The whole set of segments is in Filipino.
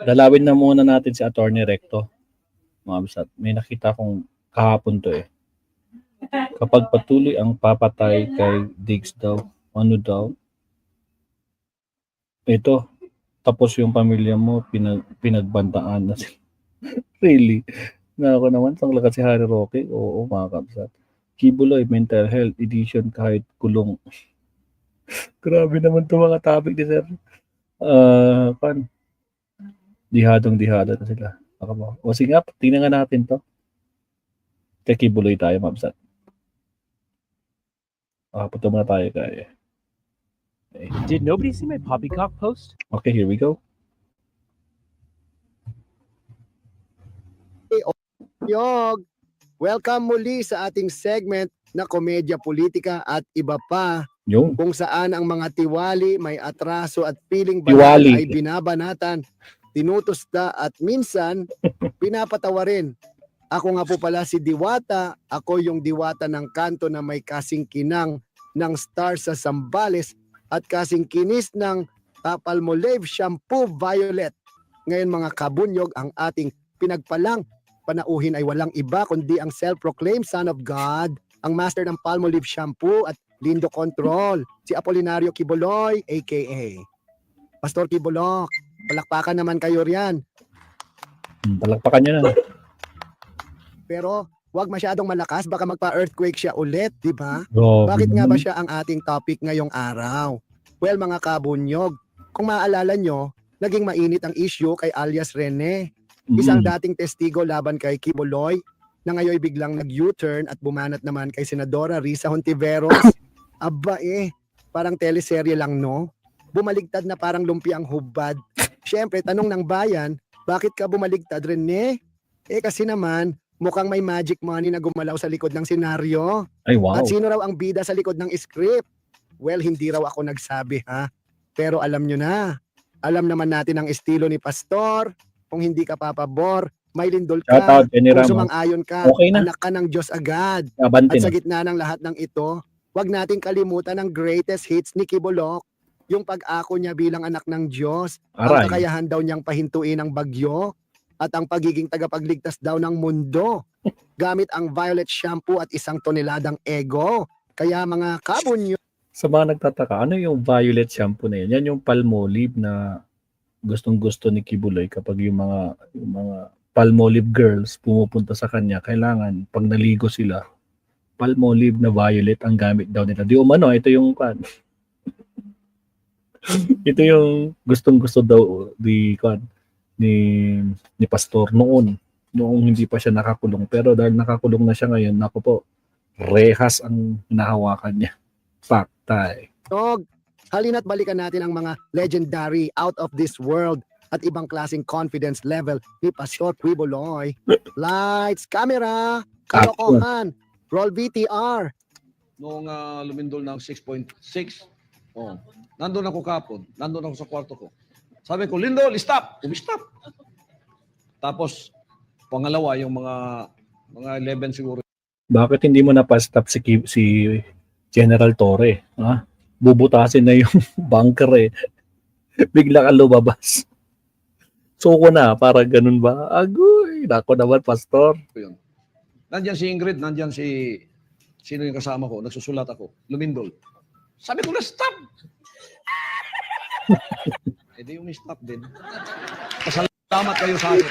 Dalawin na muna natin si Attorney Recto. Mga bisat. May nakita kong kahapon to eh. Kapag patuloy ang papatay kay Diggs daw, ano daw? Ito, tapos yung pamilya mo, pinagbantaan na sila. Really? Na ako naman, sangla si Harry Roque? Oo, mga kabsat. Kibuloy, mental health, edition kahit kulong. Grabe naman itong mga topic ni Sir. Pan, dihadong-dihada na sila. O sige nga, tingnan nga natin to. Kibuloy tayo, mabsat. Punta muna tayo kay... Did nobody see my poppycock post? Okay, here we go. Yog, welcome muli sa ating segment na Komedya Politika at iba pa, Yung kung saan ang mga tiwali may atraso at piling Tiwali. banal ay binabanatan, tinutusta at minsan pinapatawa rin. Ako nga po pala si Diwata, ako yung diwata ng kanto na may kasing kinang ng star sa Sambales at kasing kinis ng Palmolive Shampoo Violet. Ngayon mga kabunyog, ang ating pinagpalang panauhin ay walang iba kundi ang self-proclaimed Son of God, ang master ng Palmolive Shampoo at Lindo Control, si Apolinario Quiboloy, aka Pastor Quibolok. Palakpakan naman kayo riyan. palakpakan nyo na. Pero wag masyadong malakas, baka magpa-earthquake siya ulit, di ba? Grabe Bakit nga ba naman. siya ang ating topic ngayong araw? Well, mga kabunyog, kung maaalala nyo, naging mainit ang issue kay alias Rene, isang dating testigo laban kay Quiboloy, na ngayon biglang nag-U-turn at bumanat naman kay Senadora Risa Hontiveros. Aba parang teleserye lang no? Bumaligtad na parang lumpiang hubad. Siyempre, tanong ng bayan, bakit ka bumaligtad, Rene? Kasi naman, mukhang may magic money na gumalaw sa likod ng senaryo. Ay, wow. At sino raw ang bida sa likod ng script? Well, hindi raw ako nagsabi ha. Pero alam nyo na. Alam naman natin ang estilo ni Pastor. Kung hindi ka papabor, may lindol Shout ka. out, Jenny Kung Ramos. sumang-ayon ka, Okay na. anak ka ng Diyos agad. Abante At sa na. gitna ng lahat ng ito, wag nating kalimutan ang greatest hits ni Quibolok. Yung pag-ako niya bilang anak ng Diyos. Ang Aray. kakayahan daw niyang pahintuin ang bagyo. At ang pagiging tagapagligtas daw ng mundo. Gamit ang Violet Shampoo at 1 toneladang ego. Kaya mga kabunyo, Sa mga nagtataka, ano yung violet shampoo na yan? Yan yung Palmolive na gustong-gusto ni Kibuloy kapag yung mga Palmolive girls pumupunta sa kanya, kailangan pag naligo sila, Palmolive na violet ang gamit daw nila. Di umano, ito yung ito yung gustong-gusto daw ni Pastor noong hindi pa siya nakakulong. Pero dahil nakakulong na siya ngayon, naku po, rehas ang hinahawakan niya. Paktay. halina't balikan natin ang mga legendary, out of this world at ibang klaseng confidence level ni Pastor Quiboloy. Lights, camera, kalokohan, roll VTR. Noong lumindol ng 6.6, nandun ako kapon, nandun ako sa kwarto ko. Sabi ko, Lindol, stop! Stop! Tapos, pangalawa, yung mga 11 siguro. Bakit hindi mo napastop si General Torre? Ha? Bubutasin na yung bunker eh. Bigla ka lumabas. Suko na, para ganun ba? Agoy, nako naman, Pastor. Yun. Nandyan si Ingrid, nandyan sino yung kasama ko, nagsusulat ako, lumindol. Sabi ko na, stop! Di yung stop din. Pasalamat kayo sa akin.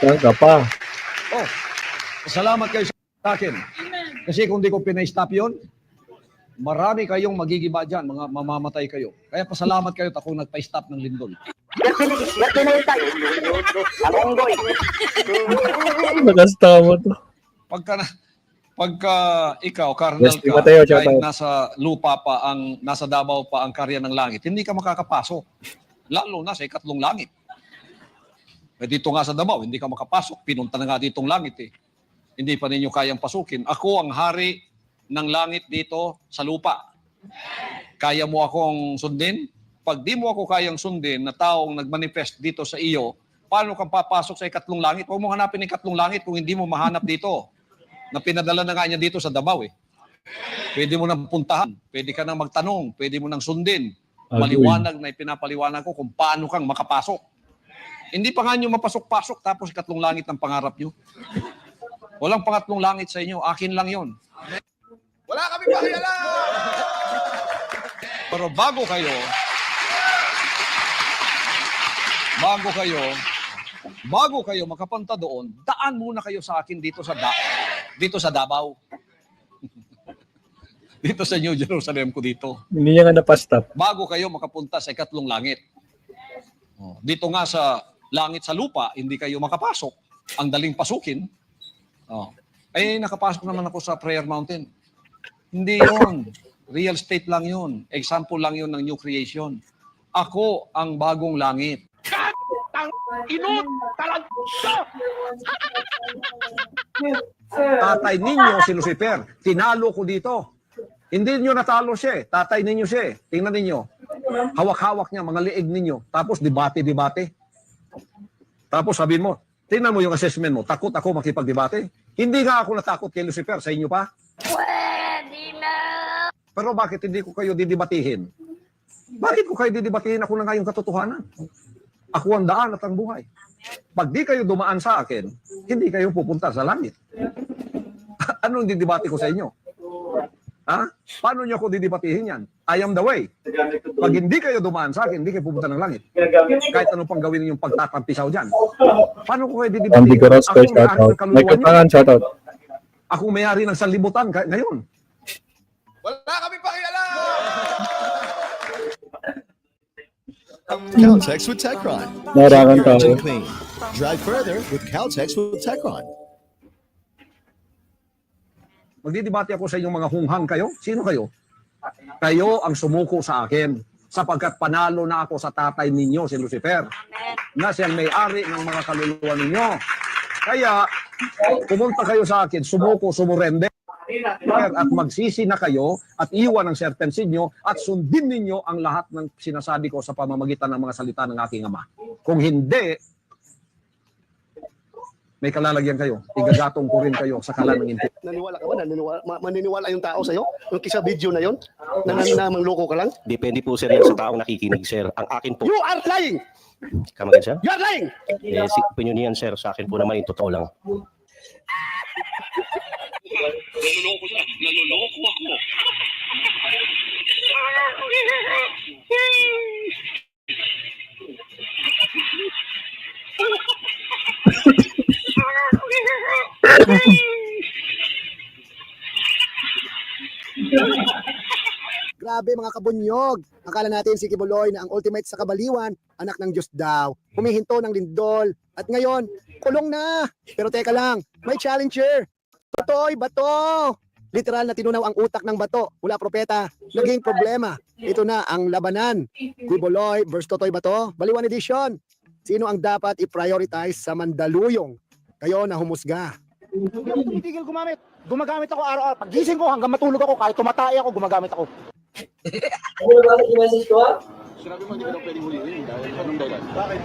Saan ka pa? Pasalamat kayo sa akin. Kasi kung di ko pinay-stop yun, marami kayong magigiba dyan, mga mamamatay kayo. Kaya pasalamat kayo at akong nagpa-stop ng lindol. Nagastama to. Pagka ikaw, Colonel Yes, ka, Mateo, shout kahit out. nasa lupa pa, nasa Davao pa ang karya ng langit, hindi ka makakapasok. Lalo na sa ikatlong langit. Dito nga sa Davao, hindi ka makapasok. Pinunta na nga ditong langit eh. Hindi pa ninyo kayang pasukin. Ako ang hari ng langit dito sa lupa. Kaya mo akong sundin? Pag di mo ako kayang sundin na taong nagmanifest dito sa iyo, paano kang papasok sa ikatlong langit? Huwag mo hanapin ang ikatlong langit kung hindi mo mahanap dito. Na pinadala na nga niya dito sa Davao eh. Pwede mo nang puntahan, pwede ka nang magtanong, pwede mo nang sundin. Maliwanag na ipinapaliwanag ko kung paano kang makapasok. Hindi pa nga nyo mapasok-pasok tapos ikatlong langit ng pangarap nyo. Walang pangatlong langit sa inyo. Akin lang yon. Wala kami pakialam! Pero bago kayo makapunta doon, daan muna kayo sa akin dito sa Davao. Dito sa New Jerusalem ko dito. Hindi niya nga napastop. Bago kayo makapunta sa ikatlong langit. Dito nga sa langit sa lupa, hindi kayo makapasok. Ang daling pasukin. Nakapasok naman ako sa Prayer Mountain. Hindi yon. Real estate lang yun. Example lang yun ng new creation. Ako ang bagong langit. Tatay ninyo si Lucifer. Tinalo ko dito. Hindi nyo natalo siya. Tatay ninyo siya. Tingnan ninyo. Hawak-hawak niya, mga liig ninyo. Tapos debate. Tapos sabihin mo, tingnan mo yung assessment mo. Takot ako makipag-debate. Hindi nga ako natakot kay Lucifer. Sa inyo pa? Pwede na. Pero bakit hindi ko kayo didibatihin? Bakit ko kayo didibatihin? Ako na nga yung katotohanan. Ako ang daan at ang buhay. Pag di kayo dumaan sa akin, hindi kayo pupunta sa langit. Anong didibati ko sa inyo? Ha? Paano niyo ako didibatihin yan? I am the way. Pag hindi kayo dumaan sa akin, hindi kayo pupunta ng langit. Kahit ano pang gawin ninyong pagtatampisaw dyan. Paano ko kayo didibatihin? Andy Garos, shoutout. May katangan, shoutout. Ako may-ari ng sanlibutan ngayon. Wala kami pakialam! Caltex with Techron. Narangan Keep your engine tayo. clean. Drive further with Caltex with Techron. Magdidebate ako sa inyong mga hunghang kayo. Sino kayo? Kayo ang sumuko sa akin sapagkat panalo na ako sa tatay ninyo, si Lucifer, na siyang may-ari ng mga kaluluwa ninyo. Kaya, pumunta kayo sa akin, sumuko, sumurende, at magsisi na kayo at iwan ang serpensin nyo at sundin ninyo ang lahat ng sinasabi ko sa pamamagitan ng mga salita ng aking ama. Kung hindi, may kalalagyan kayo. Igagatong ko rin kayo sa kalan ng impyerno. Naniwala ka ba? Maniniwala yung tao sa'yo? Yung kisa video na yon? Namang loko ka lang? Depende po sir yan sa taong nakikinig sir. Ang akin po, You are lying! come again sir? You are lying! Si opinion yan sir, sa akin po naman yung totoo lang. Naloloko ako. Grabe mga kabunyog. Akala natin si Kibuloy na ang ultimate sa kabaliwan, anak ng Diyos daw. Humihinto ng lindol. At ngayon, kulong na. Pero teka lang, may challenger. Batoy, bato. Literal na tinunaw ang utak ng bato. Wala propeta. Naging problema. Ito na ang labanan. Kibuloy versus Totoy Bato. Baliwan edition. Sino ang dapat i-prioritize sa Mandaluyong? Kayo na humusga. Titigil gumamit. Gumagamit ako araw-araw. Pag-gising ko hanggang matulog ako, kahit tumatay ako, gumagamit ako. Sinabi mo hindi ka daw pwedeng huliin dahil anong dahilan? Bakit?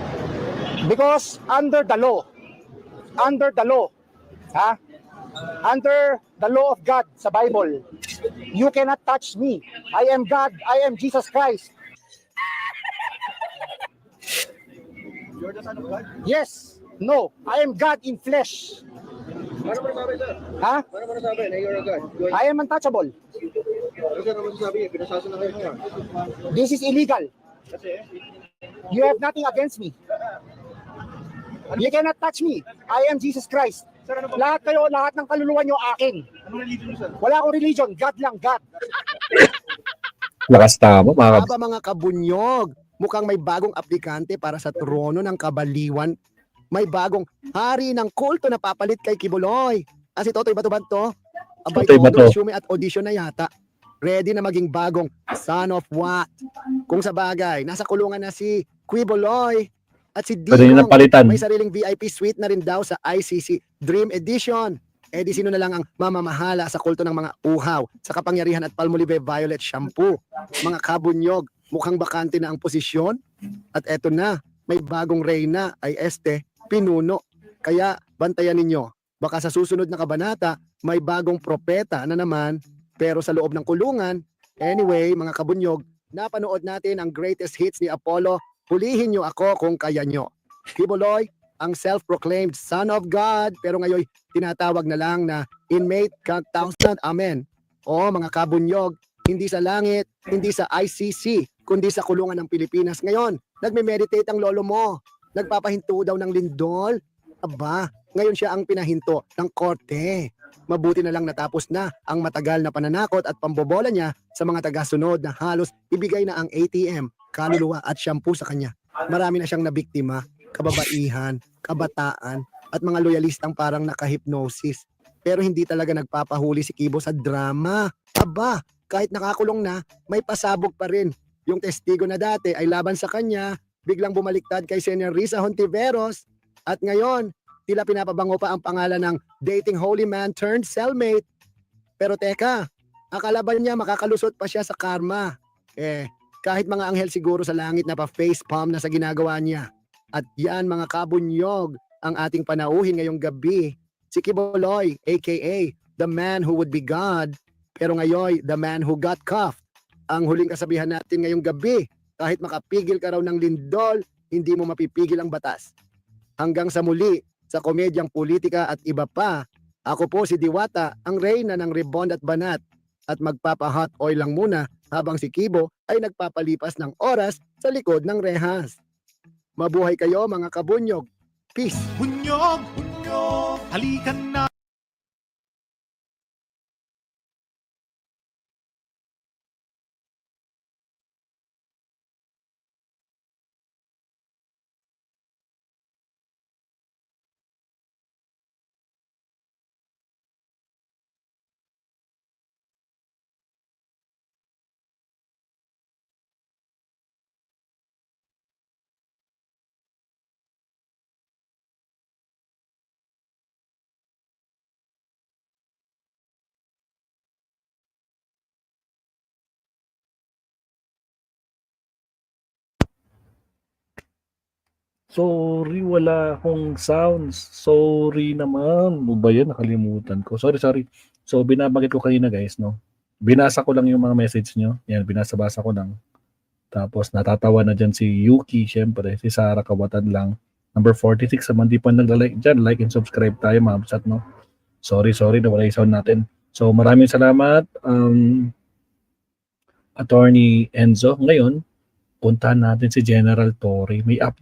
Because under the law, under the law of God sa Bible, you cannot touch me. I am God, I am Jesus Christ. You're the son of God? Yes, no, I am God in flesh. Paano mo nasabi sir? Ha? Paano mo nasabi na you're a God? I am untouchable. Ano sir naman sasabi? Pinasasa na kayo ngayon. This is illegal. Kasi You have nothing against me. You cannot touch me. I am Jesus Christ. Lahat kayo, lahat ng kaluluwa nyo akin. anong religion mo sir? Wala akong religion. God lang, God. Lakas tama, mga Aba mga kabunyog, mukhang may bagong aplikante para sa trono ng kabaliwan. May bagong hari ng kulto na papalit kay Kibuloy. Si Totoy Bato ba to? Abay, Totoy Bato. resume at audition na yata. Ready na maging bagong son of what? Kung sa bagay, nasa kulungan na si Kibuloy at si Pwede nyo Digong. napalitan. May sariling VIP suite na rin daw sa ICC Dream Edition. Di sino na lang ang mamamahala sa kulto ng mga uhaw sa kapangyarihan at Palmolive Violet Shampoo. Mga kabunyog, mukhang bakante na ang posisyon. At eto na, may bagong reyna ay pinuno. Kaya bantayan ninyo. Baka sa susunod na kabanata, may bagong propeta na naman. Pero sa loob ng kulungan, anyway, mga kabunyog, napanood natin ang greatest hits ni Apollo. Hulihin nyo ako kung kaya nyo. Kibuloy, ang self-proclaimed Son of God, pero ngayon tinatawag na lang na inmate count thousand. Amen. O mga kabunyog, hindi sa langit, hindi sa ICC, kundi sa kulungan ng Pilipinas. Ngayon, nagme-meditate ang lolo mo. Nagpapahinto daw ng lindol. Aba, ngayon siya ang pinahinto ng korte. Mabuti na lang natapos na ang matagal na pananakot at pambobola niya sa mga tagasunod na halos ibigay na ang ATM, kaluluwa at shampoo sa kanya. Marami na siyang nabiktima, kababaihan, kabataan, at mga loyalistang parang nakahipnosis. Pero hindi talaga nagpapahuli si Kibo sa drama. Aba, kahit nakakulong na, may pasabog pa rin. Yung testigo na dati ay laban sa kanya, biglang bumaliktad kay Senior Risa Hontiveros, at ngayon, tila pinapabango pa ang pangalan ng dating holy man turned cellmate. Pero teka, akala ba niya makakalusot pa siya sa karma? Kahit mga anghel siguro sa langit na pa-facepalm na sa ginagawa niya. At yan mga kabunyog, ang ating panauhin ngayong gabi. Si Kibuloy, aka the man who would be God, pero ngayon, the man who got cuffed. Ang huling kasabihan natin ngayong gabi, kahit makapigil ka raw ng lindol, hindi mo mapipigil ang batas. Hanggang sa muli, sa komedyang politika at iba pa, ako po si Diwata, ang reyna ng rebond at banat, at magpapa-hot oil lang muna habang si Kibo ay nagpapalipas ng oras sa likod ng rehas. Mabuhay kayo mga kabunyog. Peace! Bunyog, halikan na. Sorry, wala akong sounds. Sorry naman. Ano ba yan? Nakalimutan ko. Sorry. So, binabanggit ko kanina guys, no? Binasa ko lang yung mga message nyo. Yan, binasa-basa ko lang. Tapos, natatawa na dyan si Yuki, syempre. Si Sarah Kawatan lang. Number 46, naman di pa nagla-like dyan. Like and subscribe tayo, mga absat, no? Sorry, na wala yung sound natin. So, maraming salamat. Attorney Enzo. Ngayon, puntahan natin si General Torre. May update